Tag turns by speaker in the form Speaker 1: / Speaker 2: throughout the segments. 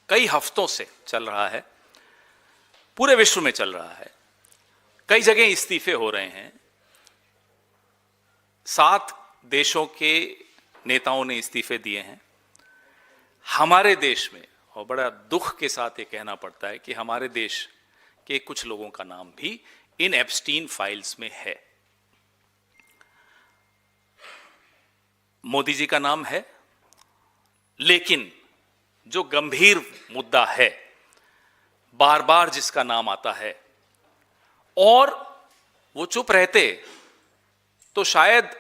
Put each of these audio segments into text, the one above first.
Speaker 1: कई हफ्तों से चल रहा है, पूरे विश्व में चल रहा है। कई जगह इस्तीफे हो रहे हैं। 7 देशों के नेताओं ने इस्तीफे दिए हैं। हमारे देश में, और बड़ा दुख के साथ ये कहना पड़ता है कि हमारे देश के कुछ लोगों का नाम भी इन एप्स्टीन फाइल्स में है। मोदी जी का नाम है, लेकिन जो गंभीर मुद्दा है, बार बार जिसका नाम आता है, और वो चुप रहते तो शायद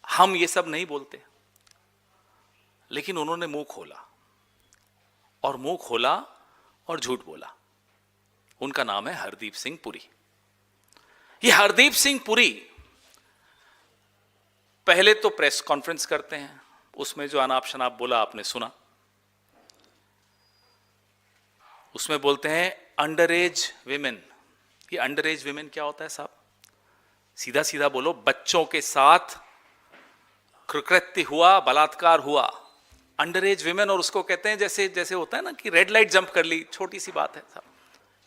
Speaker 1: हम ये सब नहीं बोलते, लेकिन उन्होंने मुंह खोला और झूठ बोला। उनका नाम है हरदीप सिंह पुरी। ये हरदीप सिंह पुरी पहले तो प्रेस कॉन्फ्रेंस करते हैं, उसमें जो अनाप शनाप बोला आपने सुना। उसमें बोलते हैं अंडर एज विमेन। ये अंडर एज विमेन क्या होता है साहब? सीधा सीधा बोलो, बच्चों के साथ कृत्य हुआ, बलात्कार हुआ, अंडर एज विमेन। और उसको कहते हैं जैसे जैसे होता है ना कि रेड लाइट जंप कर ली, छोटी सी बात है साहब।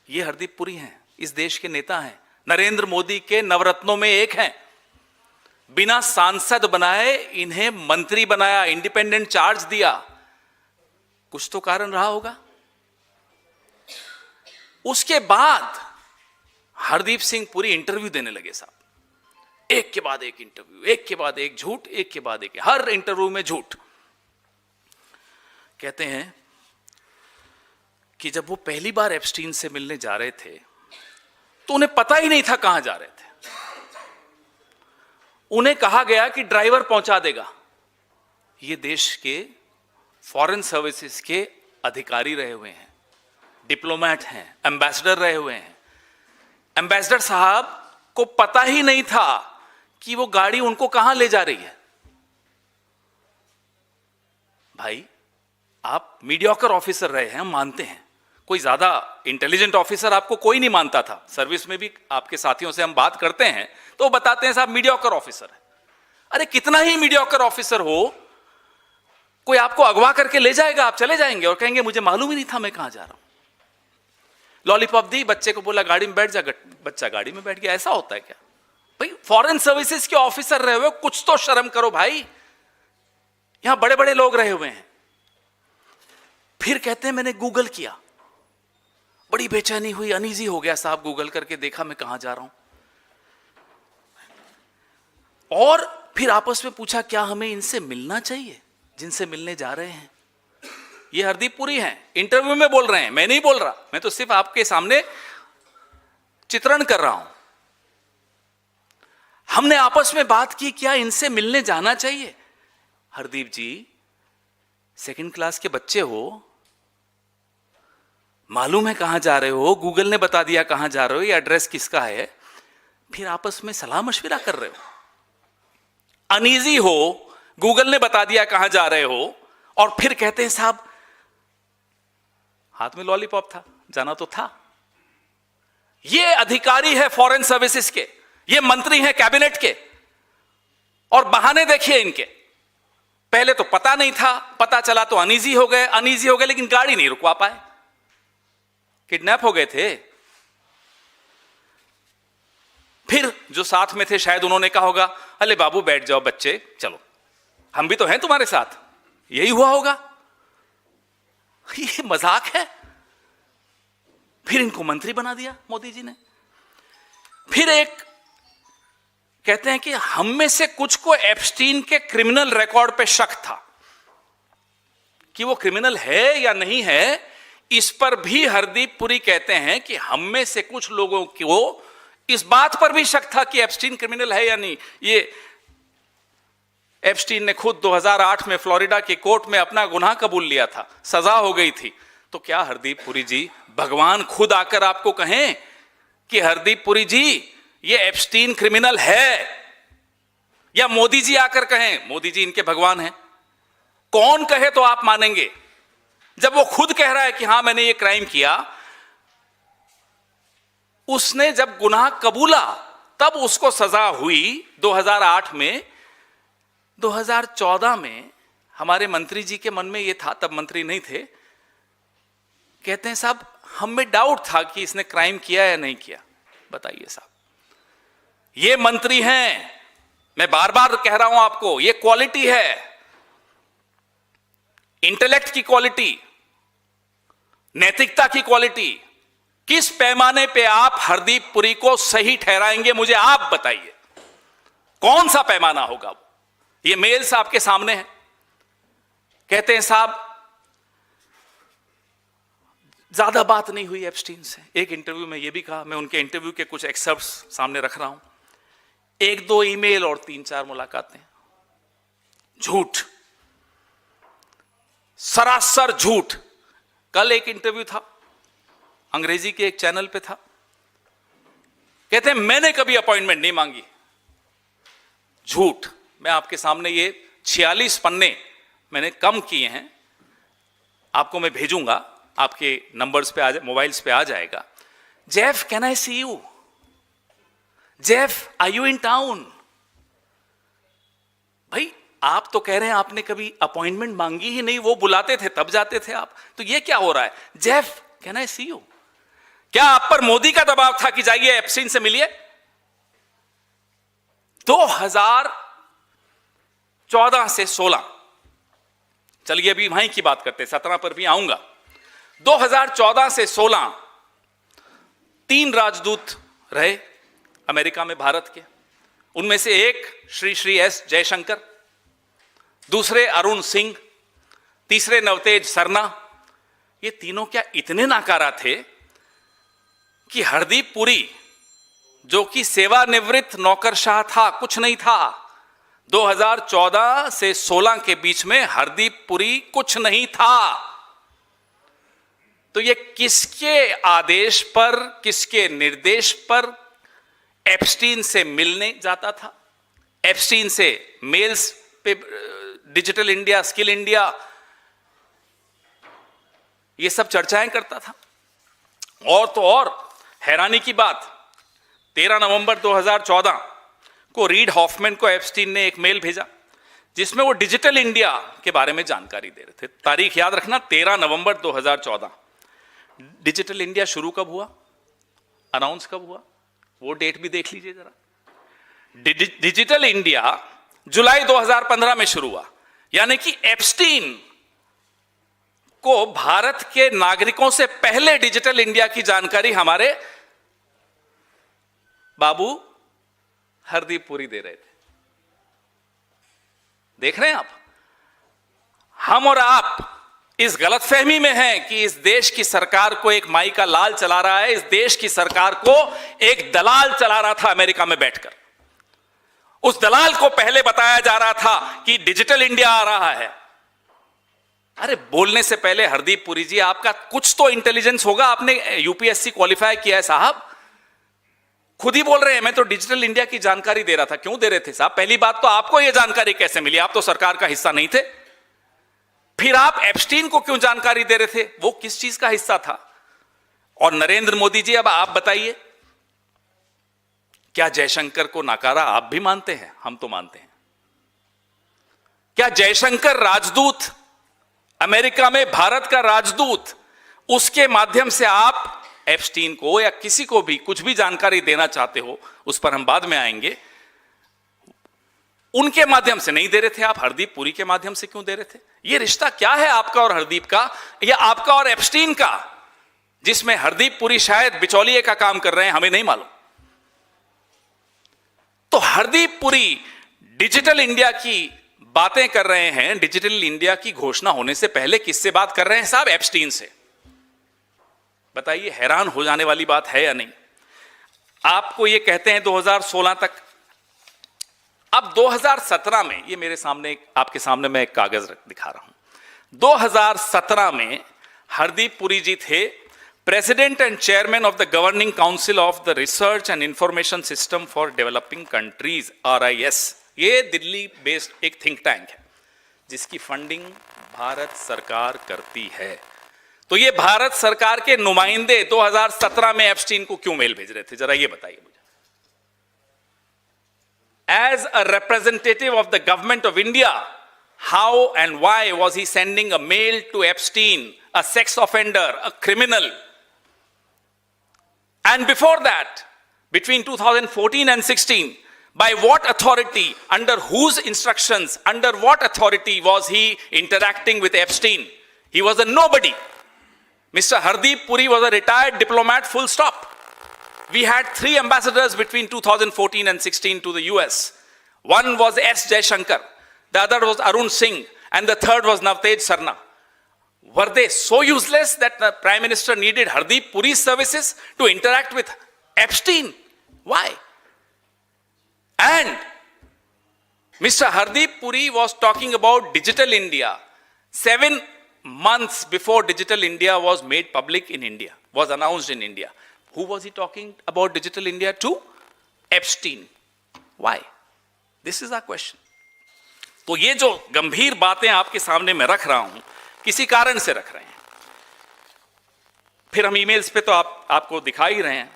Speaker 1: ये हरदीप पुरी हैं, इस देश के नेता हैं, नरेंद्र मोदी के नवरत्नों में एक हैं। बिना सांसद बनाए इन्हें मंत्री बनाया, इंडिपेंडेंट चार्ज दिया। कुछ तो कारण रहा होगा। उसके बाद हरदीप सिंह पुरी इंटरव्यू देने लगे साहब। एक के बाद एक इंटरव्यू, एक के बाद एक झूठ, एक के बाद एक, हर इंटरव्यू में झूठ। कहते हैं कि जब वो पहली बार एप्स्टीन से मिलने जा रहे थे तो उन्हें पता ही नहीं था कहां जा रहे थे। उन्हें कहा गया कि ड्राइवर पहुंचा देगा। ये देश के फॉरेन सर्विसेज के अधिकारी रहे हुए हैं, डिप्लोमेट हैं, एम्बेसडर रहे हुए हैं। एम्बेसडर साहब को पता ही नहीं था कि वो गाड़ी उनको कहां ले जा रही है। भाई, आप मीडियोकर ऑफिसर रहे हैं, हम मानते हैं। कोई ज्यादा इंटेलिजेंट ऑफिसर आपको कोई नहीं मानता था। सर्विस में भी आपके साथियों से हम बात करते हैं तो वो बताते हैं साहब मीडियोकर ऑफिसर है। अरे कितना ही मीडियोकर ऑफिसर हो, कोई आपको अगवा करके ले जाएगा, आप चले जाएंगे और कहेंगे मुझे मालूम ही नहीं था मैं कहां जा रहा हूं। लॉलीपॉप दी, बच्चे को बोला गाड़ी में बैठ जा, बच्चा गाड़ी में बैठ गया। ऐसा होता है क्या भाई? फॉरेन सर्विसेज के ऑफिसर रहे हुए, कुछ तो शर्म करो भाई। यहां बड़े बड़े लोग रहे हुए हैं। फिर कहते हैं मैंने गूगल किया, बड़ी बेचैनी हुई, अनईजी हो गया साहब। गूगल करके देखा मैं कहां जा रहा हूं। और फिर आपस में पूछा क्या हमें इनसे मिलना चाहिए जिनसे मिलने जा रहे हैं? ये हरदीप पुरी हैं, इंटरव्यू में बोल रहे हैं, मैं नहीं बोल रहा। मैं तो सिर्फ आपके सामने चित्रण कर रहा हूं। हमने आपस में बात की क्या इनसे मिलने जाना चाहिए? हरदीप जी, सेकंड क्लास के बच्चे हो, मालूम है कहां जा रहे हो, गूगल ने बता दिया कहां जा रहे हो, ये एड्रेस किसका है, फिर आपस में सलाह मशविरा कर रहे हो। अनईजी हो, गूगल ने बता दिया कहां जा रहे हो, और फिर कहते हैं साहब हाथ में लॉलीपॉप था, जाना तो था। ये अधिकारी है फॉरेन सर्विसेज के, ये मंत्री हैं कैबिनेट के, और बहाने देखिए इनके। पहले तो पता नहीं था, पता चला तो अनईजी हो गए, लेकिन गाड़ी नहीं रुकवा पाए, किडनैप हो गए थे। फिर जो साथ में थे शायद उन्होंने कहा होगा अरे बाबू बैठ जाओ बच्चे, चलो हम भी तो हैं तुम्हारे साथ। यही हुआ होगा। ये मजाक है। फिर इनको मंत्री बना दिया मोदी जी ने। फिर एक कहते हैं कि हम में से कुछ को एप्स्टीन के क्रिमिनल रिकॉर्ड पे शक था कि वो क्रिमिनल है या नहीं है। इस पर भी हरदीप पुरी कहते हैं कि हम में से कुछ लोगों को इस बात पर भी शक था कि एप्स्टीन क्रिमिनल है या नहीं। ये एप्स्टीन ने खुद 2008 में फ्लोरिडा के कोर्ट में अपना गुनाह कबूल लिया था, सजा हो गई थी। तो क्या हरदीप पुरी जी, भगवान खुद आकर आपको कहें कि हरदीप पुरी जी ये एप्स्टीन क्रिमिनल है, या मोदी जी आकर कहें? मोदी जी इनके भगवान हैं। कौन कहे तो आप मानेंगे? जब वो खुद कह रहा है कि हां मैंने ये क्राइम किया, उसने जब गुनाह कबूला तब उसको सजा हुई 2008 में। 2014 में हमारे मंत्री जी के मन में ये था, तब मंत्री नहीं थे, कहते हैं साहब हम में डाउट था कि इसने क्राइम किया या नहीं किया। बताइए साहब, ये मंत्री हैं, मैं बार बार कह रहा हूं आपको, ये क्वालिटी है, इंटेलेक्ट की क्वालिटी, नैतिकता की क्वालिटी। किस पैमाने पे आप हरदीप पुरी को सही ठहराएंगे, मुझे आप बताइए, कौन सा पैमाना होगा? ये मेल्स आपके सामने हैं। कहते हैं साहब ज्यादा बात नहीं हुई एप्स्टीन से। एक इंटरव्यू में ये भी कहा, मैं उनके इंटरव्यू के कुछ एक्सर्प्ट्स सामने रख रहा हूं, 1-2 ईमेल और 3-4 मुलाकातें। झूठ, सरासर झूठ। कल एक इंटरव्यू था, अंग्रेजी के एक चैनल पे था, कहते हैं मैंने कभी अपॉइंटमेंट नहीं मांगी। झूठ। मैं आपके सामने ये 46 पन्ने मैंने कम किए हैं, आपको मैं भेजूंगा, आपके नंबर्स पे मोबाइल्स पे आ जाएगा। Jeff, can I see you? Jeff, are you in town? भाई आप तो कह रहे हैं आपने कभी अपॉइंटमेंट मांगी ही नहीं, वो बुलाते थे तब जाते थे आप, तो ये क्या हो रहा है? Jeff, can I see you? क्या आप पर मोदी का दबाव था कि जाइए एप्स्टीन से मिलिए? 2014 से 16, चलिए अभी वहीं की बात करते, 17 पर भी आऊंगा। 2014 से 16 3 राजदूत रहे अमेरिका में भारत के। उनमें से एक श्री एस जयशंकर, दूसरे अरुण सिंह, तीसरे नवतेज सरना। ये तीनों क्या इतने नाकारा थे कि हरदीप पुरी, जो कि सेवानिवृत्त नौकरशाह था, कुछ नहीं था, 2014 से 16 के बीच में हरदीप पुरी कुछ नहीं था। तो ये किसके आदेश पर, किसके निर्देश पर एप्स्टीन से मिलने जाता था? एप्स्टीन से मेल्स पे डिजिटल इंडिया, स्किल इंडिया, ये सब चर्चाएं करता था। और तो और हैरानी की बात, 13 नवंबर 2014 को रीड हॉफमैन को एप्स्टीन ने एक मेल भेजा जिसमें वो डिजिटल इंडिया के बारे में जानकारी दे रहे थे। तारीख याद रखना, 13 नवंबर 2014। डिजिटल इंडिया शुरू कब हुआ, अनाउंस कब हुआ, वो डेट भी देख लीजिए जरा। डिजिटल इंडिया जुलाई 2015 में शुरू हुआ, यानी कि एप्स्टीन को भारत के नागरिकों से पहले डिजिटल इंडिया की जानकारी हमारे बाबू हरदीप पुरी दे रहे थे। देख रहे हैं आप, हम और आप इस गलतफहमी में हैं कि इस देश की सरकार को एक माई का लाल चला रहा है, इस देश की सरकार को एक दलाल चला रहा था अमेरिका में बैठकर। उस दलाल को पहले बताया जा रहा था कि डिजिटल इंडिया आ रहा है। अरे बोलने से पहले हरदीप पुरी जी, आपका कुछ तो इंटेलिजेंस होगा, आपने यूपीएससी क्वालिफाई किया है साहब। खुद ही बोल रहे हैं मैं तो डिजिटल इंडिया की जानकारी दे रहा था। क्यों दे रहे थे साहब? पहली बात तो आपको यह जानकारी कैसे मिली? आप तो सरकार का हिस्सा नहीं थे। फिर आप एप्स्टीन को क्यों जानकारी दे रहे थे? वो किस चीज का हिस्सा था? और नरेंद्र मोदी जी, अब आप बताइए, क्या जयशंकर को नकारा आप भी मानते हैं? हम तो मानते हैं। क्या जयशंकर राजदूत, अमेरिका में भारत का राजदूत, उसके माध्यम से आप एप्स्टीन को या किसी को भी कुछ भी जानकारी देना चाहते हो, उस पर हम बाद में आएंगे, उनके माध्यम से नहीं दे रहे थे आप, हरदीप पुरी के माध्यम से क्यों दे रहे थे? यह रिश्ता क्या है आपका और हरदीप का, या आपका और एप्स्टीन का, जिसमें हरदीप पुरी शायद बिचौलिए का काम कर रहे हैं, हमें नहीं मालूम। तो हरदीप पुरी डिजिटल इंडिया की बातें कर रहे हैं, डिजिटल इंडिया की घोषणा होने से पहले किससे बात कर रहे हैं साहब? एप्स्टीन से। बताइए, हैरान हो जाने वाली बात है या नहीं? आपको ये कहते हैं 2016 तक, अब 2017 में, ये मेरे सामने, आपके सामने मैं एक कागज दिखा रहा हूं। 2017 में हरदीप पुरी जी थे president and chairman of the governing council of the research and information system for developing countries, RIS। ये दिल्ली बेस्ड एक थिंक टैंक है जिसकी फंडिंग भारत सरकार करती है। तो ये भारत सरकार के नुमाइंदे 2017 में एप्स्टीन को क्यों मेल भेज रहे थे, जरा ये बताइए मुझे। As a representative of the government of India, how and why was he sending a mail to Epstein, a sex offender, a criminal? And before that, between 2014 and 16, by what authority, under whose instructions, under what authority was he interacting with Epstein? He was a nobody. Mr. Hardeep Puri was a retired diplomat, full stop. We had 3 ambassadors between 2014 and 16 to the US. One was S. Jaishankar, the other was Arun Singh, and the third was Navtej Sarna. Were they so useless that the Prime Minister needed Hardeep Puri's services to interact with Epstein? Why? And Mr. Hardeep Puri was talking about Digital India 7 months before Digital India was made public in India, was announced in India. Who was he talking about Digital India to? Epstein. Why? This is our question. तो ये जो गंभीर बातें आपके सामने मैं रख रहा हूं, किसी कारण से रख रहे हैं. फिर हम ईमेल्स पे तो आपको दिखा ही रहे हैं.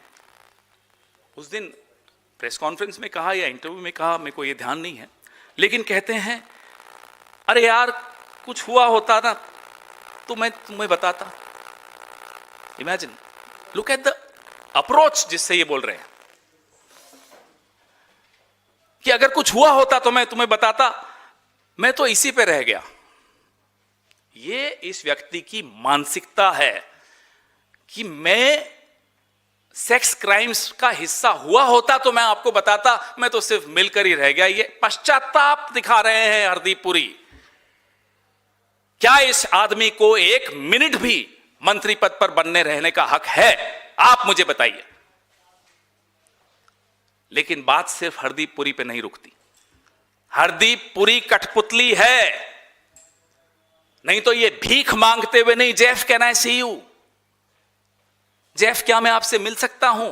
Speaker 1: उस दिन प्रेस कॉन्फ्रेंस में कहा या इंटरव्यू में कहा, मेरे को ये ध्यान नहीं है, लेकिन कहते हैं अरे यार कुछ हुआ होता ना तो मैं तुम्हें बताता. Imagine, look at the approach जिससे ये बोल रहे हैं कि अगर कुछ हुआ होता तो मैं तुम्हें बताता, मैं तो इसी पे रह गया. ये इस व्यक्ति की मानसिकता है कि मैं सेक्स क्राइम्स का हिस्सा हुआ होता तो मैं आपको बताता, मैं तो सिर्फ मिलकर ही रह गया. ये पश्चाताप दिखा रहे हैं हरदीप पुरी. क्या इस आदमी को 1 मिनट भी मंत्री पद पर बनने रहने का हक है? आप मुझे बताइए. लेकिन बात सिर्फ हरदीप पुरी पे नहीं रुकती. हरदीप पुरी कठपुतली है. नहीं तो ये भीख मांगते हुए नहीं, Jeff can I see you, Jeff क्या मैं आपसे मिल सकता हूं,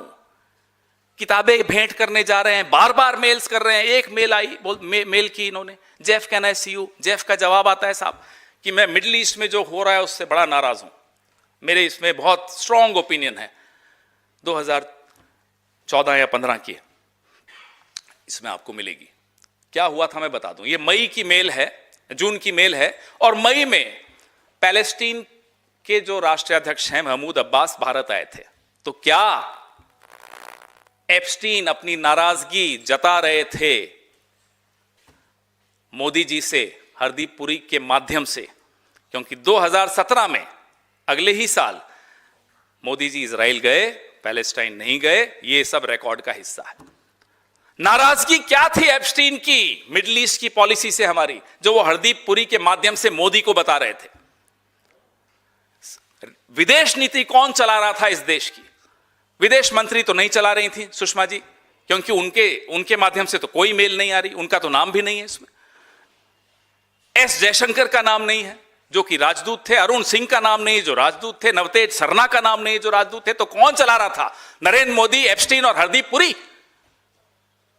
Speaker 1: किताबें भेंट करने जा रहे हैं, बार बार मेल्स कर रहे हैं. एक मेल आई, मेल की इन्होंने, Jeff can I see you. Jeff का जवाब आता है साहब कि मैं मिडिल ईस्ट में जो हो रहा है उससे बड़ा नाराज हूं, मेरे इसमें बहुत स्ट्रांग ओपिनियन है. 2014 या 15 की इसमें आपको मिलेगी. क्या हुआ था मैं बता दूं. ये मई की मेल है, जून की मेल है, और मई में पैलेस्टीन के जो राष्ट्रीय अध्यक्ष हैं महमूद अब्बास भारत आए थे. तो क्या एप्स्टीन अपनी नाराजगी जता रहे थे मोदी जी से हरदीप पुरी के माध्यम से? क्योंकि 2017 में, अगले ही साल, मोदी जी इजराइल गए, पैलेस्टाइन नहीं गए. ये सब रिकॉर्ड का हिस्सा है. नाराजगी क्या थी एप्स्टीन की मिडिल ईस्ट की पॉलिसी से हमारी, जो वो हरदीप पुरी के माध्यम से मोदी को बता रहे थे? विदेश नीति कौन चला रहा था इस देश की? विदेश मंत्री तो नहीं चला रही थी सुषमा जी, क्योंकि उनके माध्यम से तो कोई मेल नहीं आ रही. उनका तो नाम भी नहीं है इसमें. एस जयशंकर का नाम नहीं है जो कि राजदूत थे. अरुण सिंह का नाम नहीं जो राजदूत थे. नवतेज सरना का नाम नहीं जो राजदूत थे. तो कौन चला रहा था? नरेंद्र मोदी, एप्स्टीन और हरदीप पुरी.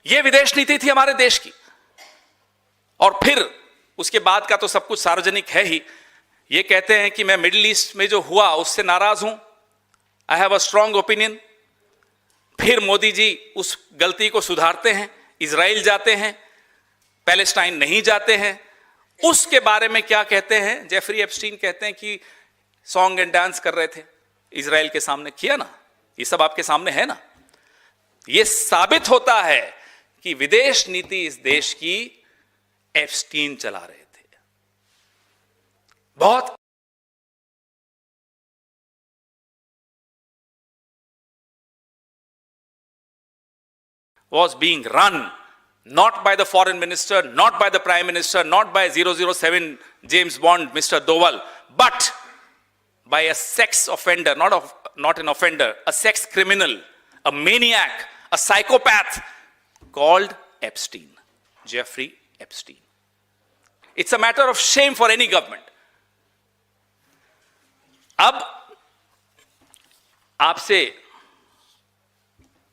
Speaker 1: यह विदेश नीति थी हमारे देश की. और फिर उसके बाद का तो सब कुछ सार्वजनिक है ही. ये कहते हैं कि मैं मिडिल ईस्ट में जो हुआ उससे नाराज हूं, I have a strong opinion. फिर मोदी जी उस गलती को सुधारते हैं, इजराइल जाते हैं, पैलेस्टाइन नहीं जाते हैं. उसके बारे में क्या कहते हैं? जेफरी एप्स्टीन कहते हैं कि सॉन्ग एंड डांस कर रहे थे इजराइल के सामने. किया ना, ये सब आपके सामने है ना. ये साबित होता है कि विदेश नीति इस देश की एप्स्टीन चला रहे थे. बहुत was being run not by the foreign minister, not by the prime minister, not by 007 James Bond Mr. Doval, but by a sex offender, not an offender, a sex criminal, a maniac, a psychopath called Epstein, Jeffrey Epstein. It's a matter of shame for any government. अब आपसे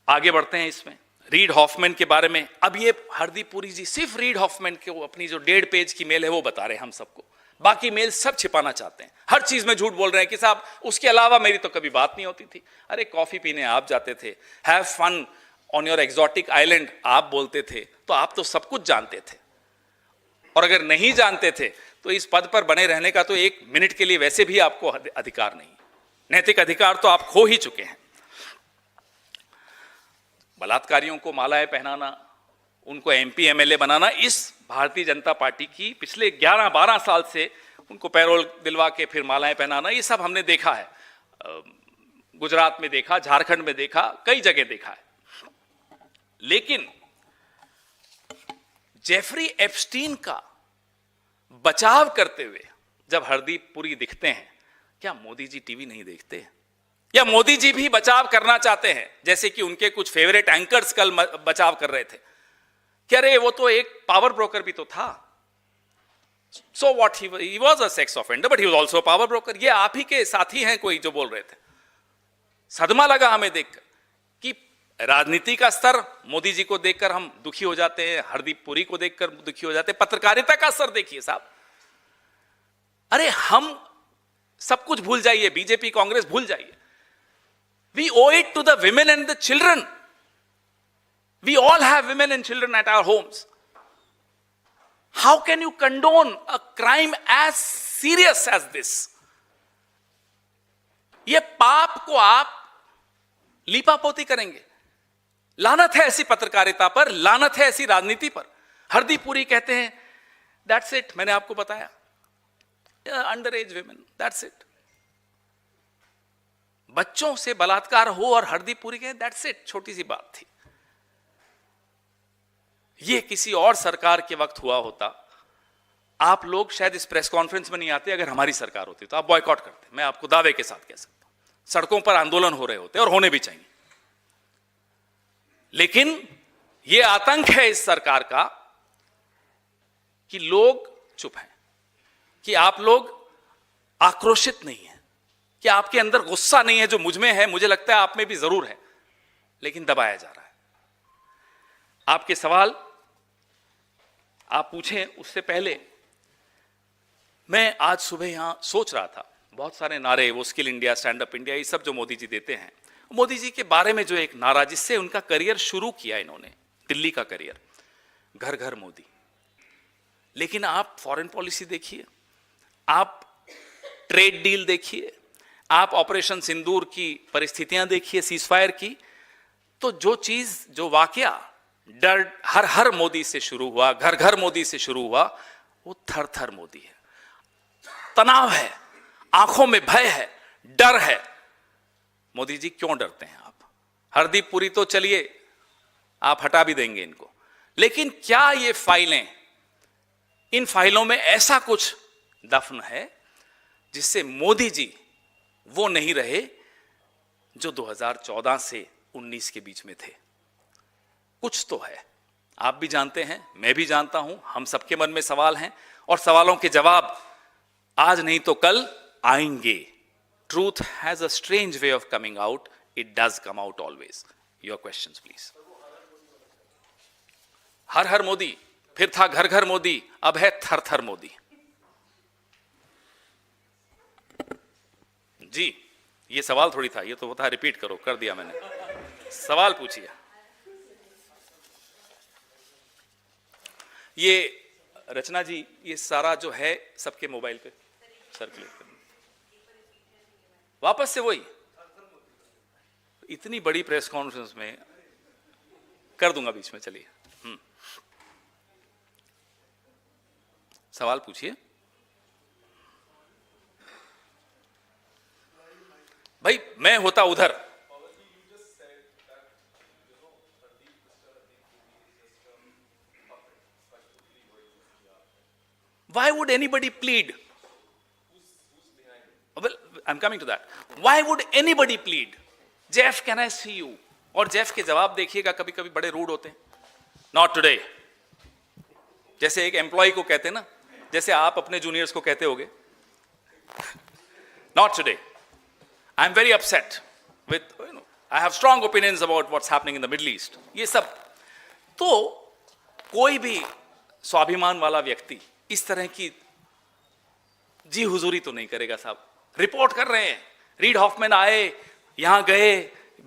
Speaker 1: आगे बढ़ते हैं इसमें read Hoffmann के बारे में. अब ये हरदीप पुरी जी सिर्फ रीड हॉफमैन के अपनी जो 1.5 पेज की मेल है वो बता रहे हैं हम सबको. बाकी मेल सब छिपाना चाहते हैं, हर चीज में झूठ बोल रहे हैं कि साहब उसके अलावा मेरी तो कभी बात नहीं होती थी. अरे कॉफी पीने आप जाते थे, have fun on your exotic island आप बोलते थे, तो आप तो सब कुछ जानते थे. और अगर नहीं जानते थे तो इस पद पर बने रहने का तो 1 मिनट के लिए वैसे भी आपको अधिकार नहीं, नैतिक अधिकार तो आप खो ही चुके हैं। बलात्कारियों को मालाएं पहनाना, उनको एमपी एमएलए बनाना, इस भारतीय जनता पार्टी की पिछले 11-12 साल से उनको पैरोल दिलवा के फिर मालाएं पहनाना, ये सब हमने देखा है। गुजरात में देखा, झारखंड में देखा, कई जगह देखा है। लेकिन जेफरी एप्स्टीन का बचाव करते हुए जब हरदीप पुरी दिखते हैं, क्या मोदी जी टीवी नहीं देखते? या मोदी जी भी बचाव करना चाहते हैं, जैसे कि उनके कुछ फेवरेट एंकर्स कल बचाव कर रहे थे कि अरे वो तो एक पावर ब्रोकर भी तो था। So what, he was a sex offender but he was also power broker. ये आप ही के साथी हैं कोई जो बोल रहे थे। सदमा लगा हमें देखकर कि राजनीति का स्तर, मोदी जी को देखकर हम दुखी हो जाते हैं, हरदीप पुरी को देखकर दुखी हो जाते हैं। पत्रकारिता का स्तर देखिए साहब, अरे हम सब कुछ भूल जाइए, बीजेपी कांग्रेस भूल जाइए। We owe it to the women and the children. We all have women and children at our homes. How can you condone a crime as serious as this? ये पाप को आप लीपापोती करेंगे। लानत है ऐसी पत्रकारिता पर, लानत है ऐसी राजनीति पर। हरदीप पुरी कहते हैं दैट्स इट, मैंने आपको बताया, under as women, that's it. बच्चों से बलात्कार हो और हरदीप पुरी कहे दैट्स इट, छोटी सी बात थी। यह किसी और सरकार के वक्त हुआ होता, आप लोग शायद इस प्रेस कॉन्फ्रेंस में नहीं आते। अगर हमारी सरकार होती तो आप बॉयकॉट करते, मैं आपको दावे के साथ कह सकता हूं। सड़कों पर आंदोलन हो रहे होते और होने भी चाहिए। लेकिन यह आतंक है इस सरकार का कि लोग चुप हैं, कि आप लोग आक्रोशित नहीं हैं, कि आपके अंदर गुस्सा नहीं है जो मुझ में है। मुझे लगता है आप में भी जरूर है, लेकिन दबाया जा रहा है। आपके सवाल आप पूछें उससे पहले मैं आज सुबह यहां सोच रहा था, बहुत सारे नारे, वो skill India, stand up India, ये सब जो मोदी जी देते हैं, मोदी जी के बारे में जो एक नारा जिससे उनका करियर शुरू किया इन्होंने, दिल्ली का करियर, घर घर मोदी। लेकिन आप फॉरेन पॉलिसी देखिए, आप ट्रेड डील देखिए, आप ऑपरेशन सिंदूर की परिस्थितियां देखिए, सीजफायर की, तो जो चीज, जो वाकया डर हर मोदी से शुरू हुआ, घर घर मोदी से शुरू हुआ, वो थर थर मोदी है। तनाव है, आंखों में भय है, डर है। मोदी जी क्यों डरते हैं आप? हरदीप पुरी तो चलिए आप हटा भी देंगे इनको, लेकिन क्या ये फाइलें, इन फाइलों में ऐसा कुछ दफन है जिससे मोदी जी वो नहीं रहे जो 2014 से 19 के बीच में थे? कुछ तो है, आप भी जानते हैं, मैं भी जानता हूं, हम सबके मन में सवाल हैं और सवालों के जवाब आज नहीं तो कल आएंगे। Truth has a strange way of coming out, it does come out always. Your questions please. हर हर मोदी, फिर था घर घर मोदी, अब है थर थर मोदी। जी, ये सवाल थोड़ी था, ये तो होता है रिपीट करो, कर दिया मैंने। सवाल पूछिए। ये रचना जी, ये सारा जो है सबके मोबाइल पे सर्कुलेट करना, वापस से वही। इतनी बड़ी प्रेस कॉन्फ्रेंस में कर दूंगा बीच में, चलिए। सवाल पूछिए भाई, मैं होता उधर। Why would anybody plead? Well, I'm coming to that. Why would anybody plead? Jeff, can I see you? और जेफ के जवाब देखिएगा कभी कभी बड़े रूड होते हैं। Not today. जैसे एक एम्प्लॉय को कहते हैं ना, जैसे आप अपने जूनियर्स को कहते होगे, Not today. I'm very upset with, I have strong opinions about what's happening in the Middle East. ये सब तो कोई भी स्वाभिमान वाला व्यक्ति इस तरह की जी हुजूरी तो नहीं करेगा साहब। रिपोर्ट कर रहे हैं, रीड हॉफमैन आए, यहां गए,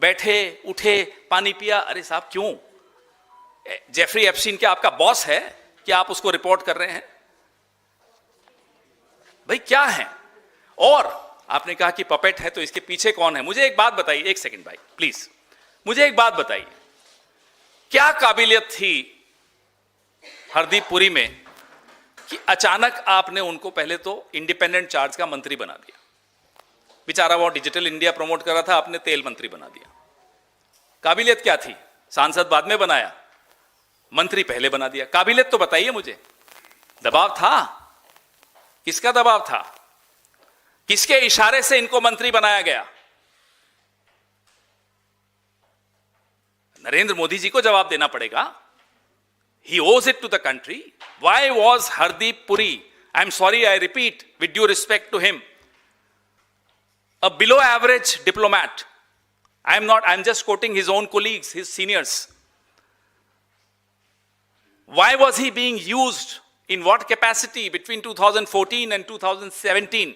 Speaker 1: बैठे, उठे, पानी पिया। अरे साहब क्यों? जेफरी एप्स्टीन क्या आपका बॉस है कि आप उसको रिपोर्ट कर रहे हैं? भाई क्या है? और आपने कहा कि पपेट है, तो इसके पीछे कौन है? मुझे एक बात बताइए, एक सेकंड भाई प्लीज, मुझे एक बात बताइए, क्या काबिलियत थी हरदीप पुरी में कि अचानक आपने उनको पहले तो इंडिपेंडेंट चार्ज का मंत्री बना दिया? बेचारा वो डिजिटल इंडिया प्रमोट कर रहा था, आपने तेल मंत्री बना दिया। काबिलियत क्या थी? सांसद बाद में बनाया, मंत्री पहले बना दिया। काबिलियत तो बताइए मुझे। दबाव था? किसका दबाव था? किसके इशारे से इनको मंत्री बनाया गया? नरेंद्र मोदी जी को जवाब देना पड़ेगा। He owes it to the country. Why was Hardeep Puri, I'm sorry, I repeat, with due respect to him, a below average diplomat? I'm just quoting his own colleagues, his seniors. Why was he being used? In what capacity between 2014 and 2017,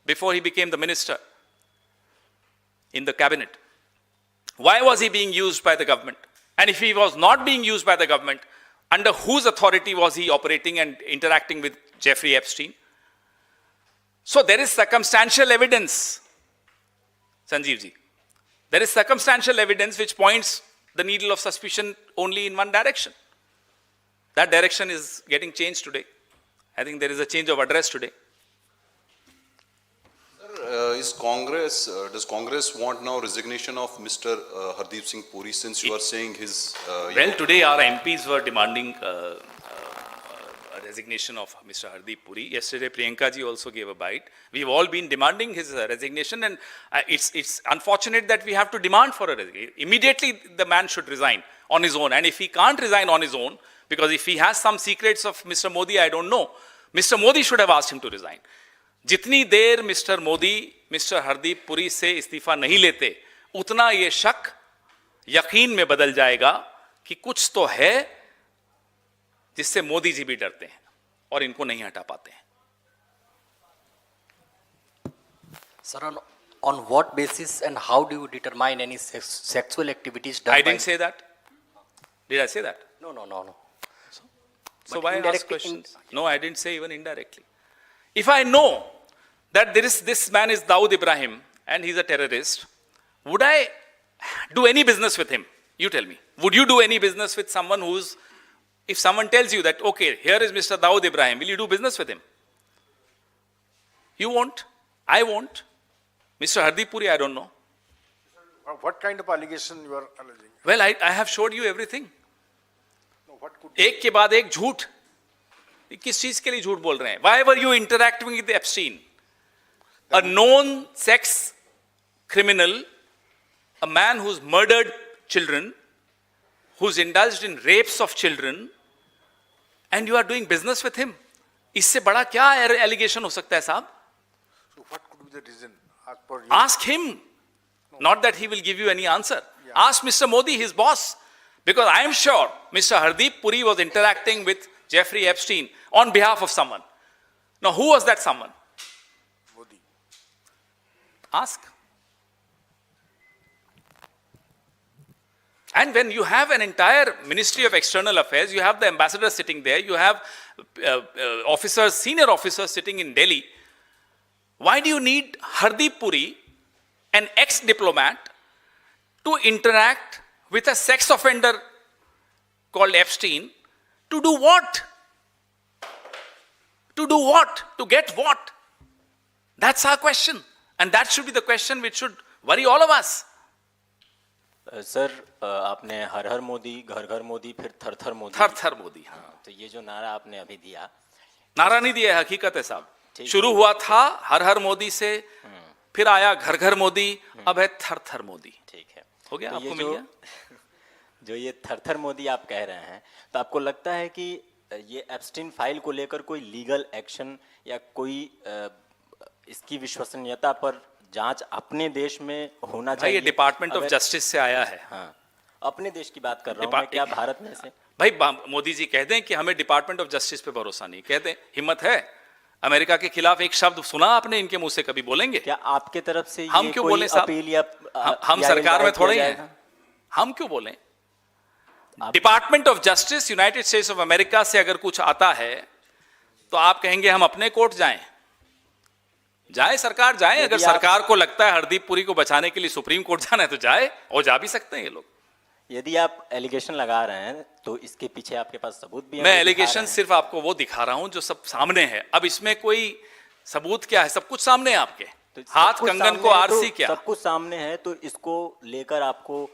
Speaker 1: before he became the minister in the cabinet? Why was he being used by the government? And if he was not being used by the government, under whose authority was he operating and interacting with Jeffrey Epstein? So there is circumstantial evidence, Sanjeev ji. There is circumstantial evidence which points the needle of suspicion only in one direction. That direction is getting changed today. I think there is a change of address today.
Speaker 2: Does Congress want now resignation of Mr. Hardeep Singh Puri, since you are saying his...
Speaker 1: Well, today our MPs were demanding a resignation of Mr. Hardeep Puri. Yesterday Priyanka ji also gave a bite. We've all been demanding his resignation, and it's unfortunate that we have to demand for a resignation. Immediately the man should resign on his own, and if he can't resign on his own, because if he has some secrets of Mr. Modi, I don't know, Mr. Modi should have asked him to resign. जितनी देर mister Modi mister Hardeep Puri से इस्तीफा नहीं लेते, उतना ये शक यकीन में बदल जाएगा कि कुछ तो है जिससे मोदी जी भी डरते हैं और इनको नहीं हटा पाते हैं।
Speaker 3: Sir, on what basis and how do you determine any sexual activities done?
Speaker 1: I didn't say that. Did I say that?
Speaker 3: No.
Speaker 1: So
Speaker 3: But
Speaker 1: why ask
Speaker 3: indirectly
Speaker 1: questions? No, I didn't say even indirectly. If I know that this man is Dawood Ibrahim and he's a terrorist, would I do any business with him? You tell me. Would you do any business with someone who's, if someone tells you that, okay, here is Mr. Dawood Ibrahim, will you do business with him? You won't. I won't. Mr. Hardeep Puri, I don't know.
Speaker 4: What kind of allegation you are alleging?
Speaker 1: Well, I have showed you everything.
Speaker 4: No, what could
Speaker 1: एक के बाद एक झूठ। किस चीज के लिए झूठ बोल रहे हैं? Why were you interacting with Epstein? A known sex criminal, a man who's murdered children, who's indulged in rapes of children, and you are doing business with him. इससे बड़ा क्या allegation हो सकता है साहब?
Speaker 4: So what could be the reason? As per you?
Speaker 1: Ask him. Not that he will give you any answer. Ask Mr. Modi, his boss. Because I am sure Mr. Hardeep Puri was interacting with Jeffrey Epstein on behalf of someone. Now, who was that someone?
Speaker 4: Modi.
Speaker 1: Ask. And when you have an entire Ministry of External Affairs, you have the ambassador sitting there, you have officers, senior officers sitting in Delhi, why do you need Hardeep Puri, an ex-diplomat, to interact with a sex offender called Epstein? To do what? To do what? To get what? That's our question. And that should be the question which should worry all of us.
Speaker 3: Sir, आपने हर हर मोदी, घर घर मोदी, फिर थर थर मोदी।
Speaker 1: थर थर मोदी, हाँ।
Speaker 3: तो ये जो नारा आपने अभी दिया,
Speaker 1: नारा नहीं दिया है, हकीकत है साहब। शुरू हुआ था हर हर मोदी से, फिर आया घर घर मोदी, अब है थर थर मोदी।
Speaker 3: ठीक है,
Speaker 1: हो गया,
Speaker 3: तो
Speaker 1: आपको मिल गया।
Speaker 3: जो ये थर थर मोदी आप कह रहे हैं, तो आपको लगता है कि ये एप्स्टीन फाइल को लेकर कोई लीगल एक्शन या कोई इसकी विश्वसनीयता पर जांच अपने देश में होना चाहिए?
Speaker 1: ये डिपार्टमेंट ऑफ जस्टिस से आया है।
Speaker 3: हाँ, अपने देश की बात कर रहा हूँ मैं, क्या भारत में से?
Speaker 1: भाई मोदी जी कह दें कि हमें डिपार्टमेंट ऑफ जस्टिस पे भरोसा नहीं, कह दें, हिम्मत है? अमेरिका के खिलाफ एक शब्द सुना आपने इनके मुंह से कभी बोलेंगे?
Speaker 3: क्या आपके तरफ से
Speaker 1: हम क्यों बोले साहब? हम सरकार में थोड़े हैं, हम क्यों बोले? Department of justice United states of America से अगर कुछ आता है तो आप कहेंगे हम अपने कोर्ट जाएं? जाए सरकार जाए, अगर सरकार को लगता है हरदीप पुरी को बचाने के लिए सुप्रीम कोर्ट जाना है तो जाए, और जा भी सकते हैं ये लोग।
Speaker 3: यदि आप एलिगेशन लगा रहे हैं तो इसके पीछे आपके पास सबूत भी है?
Speaker 1: मैं
Speaker 3: वो दिखा
Speaker 1: एलिगेशन
Speaker 3: रहे हैं।
Speaker 1: सिर्फ आपको वो दिखा रहा हूं जो सब सामने है। अब इसमें कोई सबूत क्या है? सब कुछ सामने है आपके
Speaker 3: तो सब
Speaker 1: हाथ
Speaker 3: कुछ
Speaker 1: कंगन
Speaker 3: सामने
Speaker 1: को
Speaker 3: है,
Speaker 1: आरसी
Speaker 3: तो
Speaker 1: क्या?
Speaker 3: सब कुछ सामने है, तो इसको लेकर आपको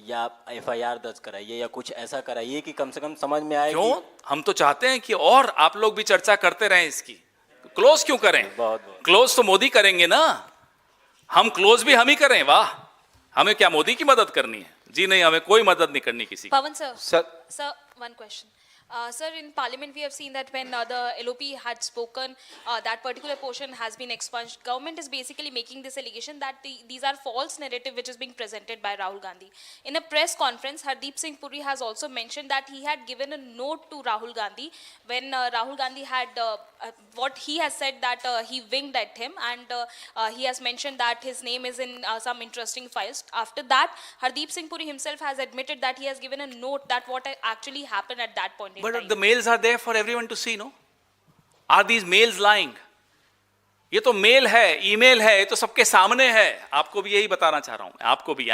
Speaker 3: या एफआईआर दर्ज कराइए या कुछ ऐसा कराइए कि कम से कम समझ में आए
Speaker 1: क्यों?
Speaker 3: कि
Speaker 1: हम तो चाहते हैं कि और आप लोग भी चर्चा करते रहें इसकी। क्लोज क्यों करें?
Speaker 3: बहुत
Speaker 1: क्लोज तो मोदी करेंगे ना, हम क्लोज भी हम ही करें। वाह, हमें क्या मोदी की मदद करनी है? जी नहीं, हमें कोई मदद नहीं करनी किसी की।
Speaker 5: Pawan sir.
Speaker 6: Sir.
Speaker 5: Sir, one question. Sir, in Parliament, we have seen that when the LOP had spoken, that particular portion has been expunged. Government is basically making this allegation that these are false narrative which is being presented by Rahul Gandhi. In a press conference, Hardeep Singh Puri has also mentioned that he had given a note to Rahul Gandhi when Rahul Gandhi had what he has said that he winged at him, and he has mentioned that his name is in some interesting files. After that, Hardeep Singh Puri himself has admitted that he has given a note that what actually happened at that point in
Speaker 1: But
Speaker 5: time.
Speaker 1: the mails are there for everyone to see, no? Are these mails lying? ये तो mail है, email है, ये तो सबके सामने है। आपको भी यही बताना चाह रहा हूं, आपको भी।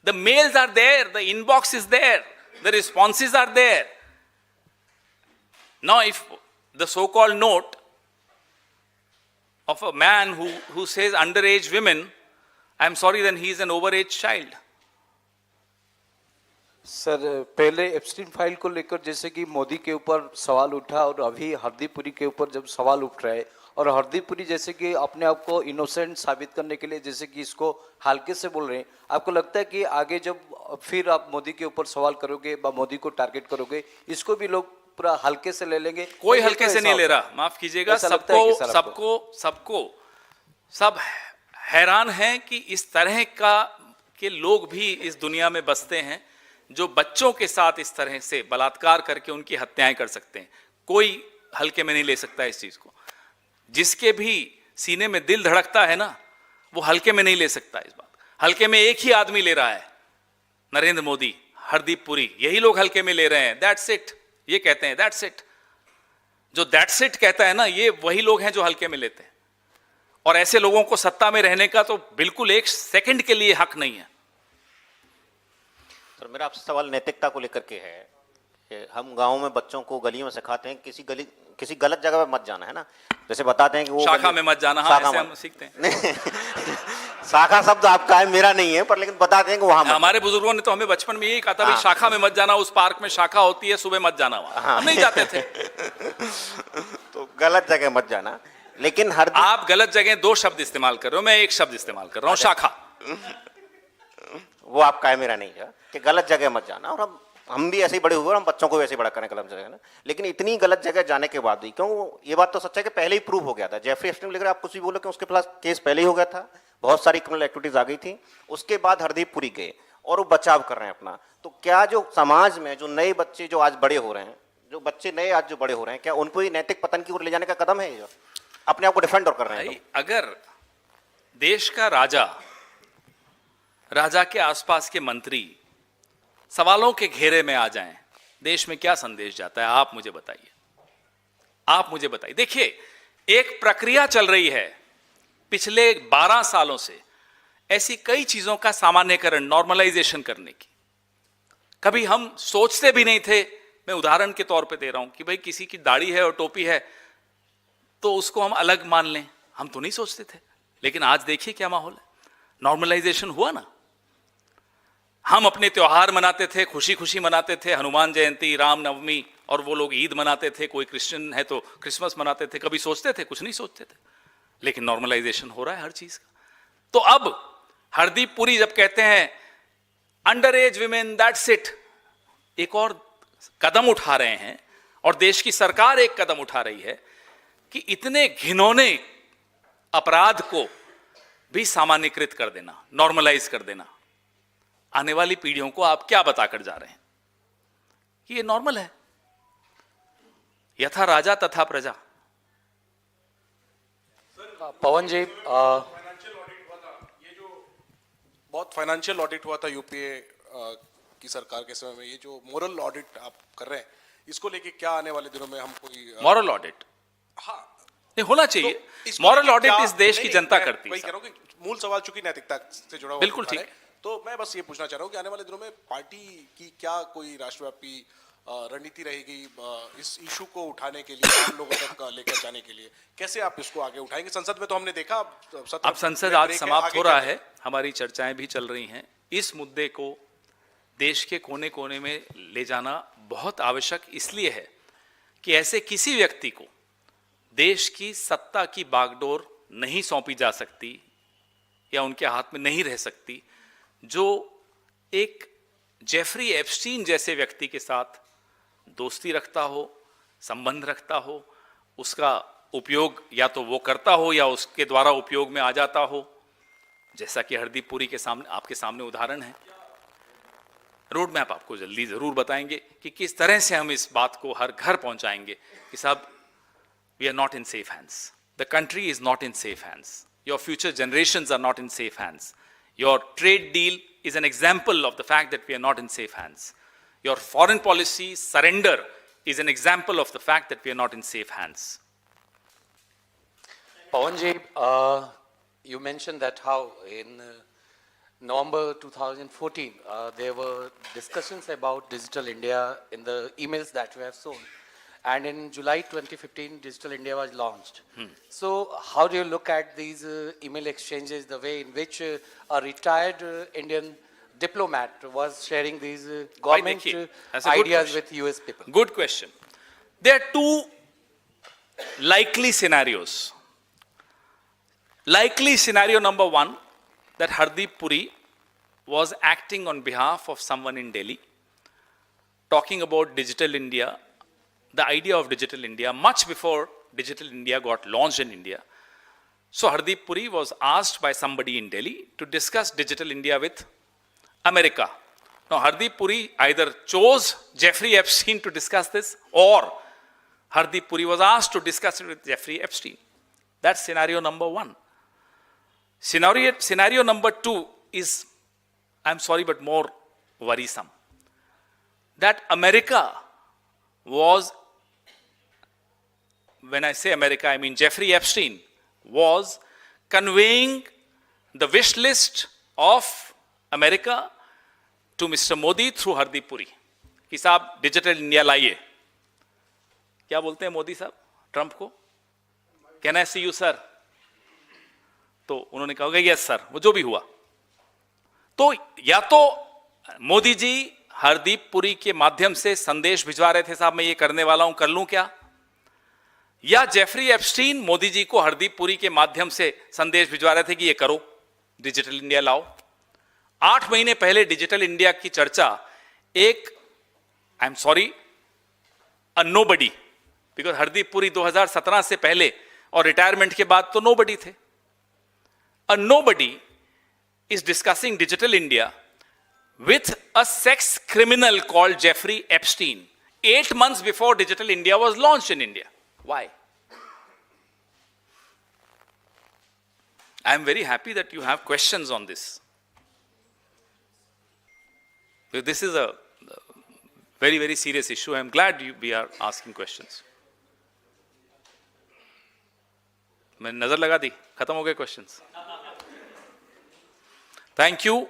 Speaker 1: The mails are there, the inbox is there, the responses are there. Now, if the so-called note of a man who says underage women, I'm sorry, then he is an overage child.
Speaker 6: Sir, पहले Epstein file को लेकर जैसे कि मोदी के ऊपर सवाल उठा और अभी हरदीप पुरी के ऊपर जब सवाल उठ रहा है, और हरदीप पुरी जैसे कि अपने आप को इनोसेंट साबित करने के लिए जैसे कि इसको हल्के से बोल रहे हैं, आपको लगता है कि आगे जब फिर आप मोदी के ऊपर सवाल करोगे व मोदी को टारगेट करोगे, इसको भी लोग पूरा हल्के से ले लेंगे?
Speaker 1: कोई
Speaker 6: ये
Speaker 1: हल्के
Speaker 6: तो
Speaker 1: से
Speaker 6: ऐसा
Speaker 1: नहीं ले
Speaker 6: होता
Speaker 1: रहा,
Speaker 6: है।
Speaker 1: माफ कीजिएगा।
Speaker 6: ऐसा लगता है कि सर
Speaker 1: सब हैरान हैं कि इस तरह के लोग भी इस दुनिया में बसते हैं जो बच्चों के साथ इस तरह से बलात्कार करके उनकी हत्याएं कर सकते हैं। कोई हल्के में नहीं ले सकता इस चीज को। जिसके भी सीने में दिल धड़कता है ना, वो हल्के में नहीं ले सकता इस बात। हल्के में एक ही आदमी ले रहा है, नरेंद्र मोदी, हरदीप पुरी, यही लोग हल्के में ले रहे हैं। दैट्स इट, ये कहते हैं दैट्स इट। जो दैट्स इट कहता है ना, ये वही लोग हैं जो हल्के में लेते हैं। और ऐसे लोगों को सत्ता में रहने का तो बिल्कुल एक सेकंड के लिए हक नहीं है।
Speaker 7: सर, मेरा आपसे सवाल नैतिकता को लेकर के है कि हम गांव में बच्चों को गलियों में सिखाते हैं किसी गलत जगह पे मत जाना, है ना? जैसे बताते हैं कि वो
Speaker 1: शाखा में मत जाना, हाँ, ऐसे हम सीखते हैं।
Speaker 7: नहीं, शाखा शब्द आपका है, मेरा नहीं है, पर लेकिन बताते हैं कि वहां
Speaker 1: हमारे बुजुर्गों ने तो हमें बचपन में यही कहा था, भाई शाखा में मत जाना, उस पार्क में शाखा होती है, सुबह मत जाना वहां। हम नहीं जाते थे।
Speaker 7: तो गलत जगह मत जाना। लेकिन हर
Speaker 1: आप गलत जगह दो शब्द इस्तेमाल कर रहे हो, मैं एक शब्द इस्तेमाल कर रहा हूं, शाखा।
Speaker 7: वो आपका है, मेरा नहीं है, कि गलत जगह मत जाना। और हम भी ऐसे ही बड़े हुए, हम बच्चों को वैसे ही बड़ा करें गलत जगह ना। लेकिन इतनी गलत जगह जाने के बाद भी, क्यों, ये बात तो सच है कि पहले ही प्रूव हो गया था। जेफरी एप्स्टीन लेकर आप कुछ भी बोलो कि उसके खिलाफ केस पहले ही हो गया था, बहुत सारी क्रिमिनल एक्टिविटीज आ गई थी। उसके बाद हरदीप पुरी गए और वो बचाव कर रहे हैं अपना। तो क्या जो समाज में जो नए बच्चे जो आज बड़े हो रहे हैं, जो बच्चे नए आज जो बड़े हो रहे हैं, क्या उनको ही नैतिक पतन की ओर ले जाने का कदम है? जो अपने आप को डिफेंड और कर रहे हैं
Speaker 1: भाई, अगर देश का राजा के आसपास के मंत्री सवालों के घेरे में आ जाएं, देश में क्या संदेश जाता है? आप मुझे बताइए, आप मुझे बताइए। देखिए, एक प्रक्रिया चल रही है पिछले 12 सालों से, ऐसी कई चीजों का सामान्यकरण, नॉर्मलाइजेशन करने की। कभी हम सोचते भी नहीं थे, मैं उदाहरण के तौर पे दे रहा हूं, कि भाई किसी की दाढ़ी है और टोपी है तो उसको हम अलग मान लें, हम तो नहीं सोचते थे। लेकिन आज देखिए क्या माहौल है, नॉर्मलाइजेशन हुआ ना। हम अपने त्योहार मनाते थे, खुशी खुशी मनाते थे, हनुमान जयंती, रामनवमी, और वो लोग ईद मनाते थे, कोई क्रिश्चियन है तो क्रिसमस मनाते थे। कभी सोचते थे? कुछ नहीं सोचते थे। लेकिन नॉर्मलाइजेशन हो रहा है हर चीज का। तो अब हरदीप पुरी जब कहते हैं under as women, that's it, एक और कदम उठा रहे हैं, और देश की सरकार एक कदम उठा रही है कि इतने घिनौने अपराध को भी सामान्यकृत कर देना, नॉर्मलाइज कर देना। आने वाली पीढ़ियों को आप क्या बताकर जा रहे हैं कि ये नॉर्मल है? यथा राजा तथा प्रजा।
Speaker 6: पवन जी,
Speaker 8: बहुत फाइनेंशियल ऑडिट हुआ था यूपीए की सरकार के समय में। ये जो मोरल ऑडिट आप कर रहे हैं,
Speaker 4: इसको लेके क्या आने वाले दिनों में हम कोई
Speaker 1: मॉरल ऑडिट
Speaker 4: हाँ
Speaker 1: नहीं होना
Speaker 4: तो
Speaker 1: चाहिए।
Speaker 4: इसको
Speaker 1: मॉरल
Speaker 4: लेके
Speaker 1: ऑडिट
Speaker 4: क्या-
Speaker 1: इस देश की
Speaker 4: नहीं,
Speaker 1: जनता
Speaker 4: मैं
Speaker 1: करती
Speaker 4: वही
Speaker 1: है
Speaker 4: कह रहा हूँ कि मूल सवाल चूंकि नैतिकता से जुड़ा हुआ
Speaker 1: बिल्कुल
Speaker 4: तुम्हारा
Speaker 1: ठीक।
Speaker 4: है, तो मैं बस ये पूछना चाह रहा हूँ कि आने वाले दिनों में पार्टी की क्या कोई राष्ट्रव्यापी रणनीति रहेगी इस इशू को उठाने के लिए, आम लोगों तक लेकर जाने के लिए? कैसे आप इसको आगे उठाएंगे? संसद में तो हमने देखा सत्र
Speaker 1: अब संसद
Speaker 4: में
Speaker 1: आज
Speaker 4: ब्रेक है,
Speaker 1: समाप्त
Speaker 4: आगे
Speaker 1: हो
Speaker 4: क्या
Speaker 1: रहा
Speaker 4: करें?
Speaker 1: है, हमारी चर्चाएं भी चल रही हैं। इस मुद्दे को देश के कोने कोने में ले जाना बहुत आवश्यक इसलिए है कि ऐसे किसी व्यक्ति को देश की सत्ता की बागडोर नहीं सौंपी जा सकती या उनके हाथ में नहीं रह सकती जो एक जेफरी एप्स्टीन जैसे व्यक्ति के साथ दोस्ती रखता हो, संबंध रखता हो, उसका उपयोग या तो वो करता हो या उसके द्वारा उपयोग में आ जाता हो, जैसा कि हरदीप पुरी के सामने आपके सामने उदाहरण है। रोड मैप आपको जल्दी जरूर बताएंगे कि किस तरह से हम इस बात को हर घर पहुंचाएंगे कि साहब we are not in safe hands, the country is not in safe hands, your future generations are not in safe hands, your trade deal is an example of the fact that we are not in safe hands. Your foreign policy surrender is an example of the fact that we are not in safe hands.
Speaker 8: Pawanji, you mentioned that how in November 2014 there were discussions about Digital India in the emails that you have shown, and in July 2015 Digital India was launched. So how do you look at these email exchanges, the way in which a retired Indian diplomat was sharing these government
Speaker 1: देखिए, that's a good
Speaker 8: ideas
Speaker 1: question.
Speaker 8: with US people?
Speaker 1: Good question. There are two likely scenarios. Likely scenario number one, that Hardeep Puri was acting on behalf of someone in Delhi, talking about Digital India, the idea of Digital India, much before Digital India got launched in India. So Hardeep Puri was asked by somebody in Delhi to discuss Digital India with America. Now Hardeep Puri either chose Jeffrey Epstein to discuss this, or Hardeep Puri was asked to discuss it with Jeffrey Epstein. That's scenario number one. Scenario number two is, I'm sorry, but more worrisome. That America was, when I say America, I mean Jeffrey Epstein, was conveying the wish list of America to Mr. Modi through Hardeep Puri. कि साहब digital India लाइए. क्या बोलते हैं मोदी साहब Trump को? Can I see you sir? तो उन्होंने कहा यस सर, वो जो भी हुआ. तो या तो मोदी जी हरदीप पुरी के माध्यम से संदेश भिजवा रहे थे साहब मैं ये करने वाला हूं, कर लूं क्या, या जेफरी एप्स्टीन मोदी जी को हरदीप पुरी के माध्यम से संदेश भिजवा रहे थे कि ये करो, डिजिटल इंडिया लाओ. 8 महीने पहले डिजिटल इंडिया की चर्चा एक, I am sorry, a nobody, because Hardeep Puri 2017 से पहले और रिटायरमेंट के बाद तो नोबडी थे. अ nobody is discussing Digital India with a sex criminal called Jeffrey Epstein 8 months before Digital India was launched in India. Why? I am very happy that you have questions on this. This is a very, very serious issue. I am glad we are asking questions. मैंने नजर लगा दी, खत्म हो गए questions. Thank you